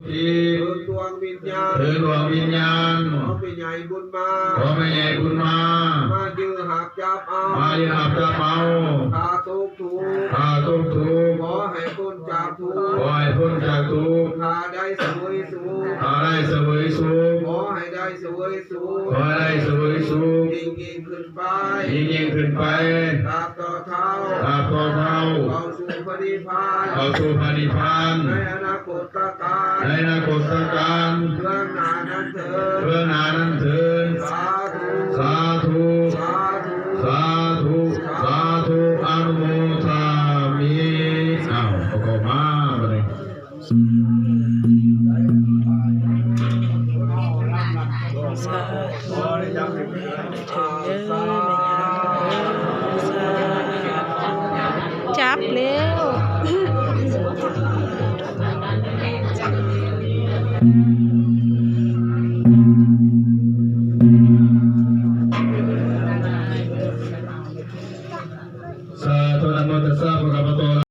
อีดวงวิญญาณดวงวิญญาณขอไม่ใหญ่บุญมามายืนหักจับเอาข้าทุกทุกขอให้พ้นจากทุกข้าได้เสวยสุขขอให้ได้เสวยสุขยิ่งขึ้นไปตราบต่อเท้าเข้าสู่พระนิพพานในอนาคตการเรื่องหนานั้นเถิดสาธุอนุโมทามิประกอบมาเลยสาธุจับเร็ว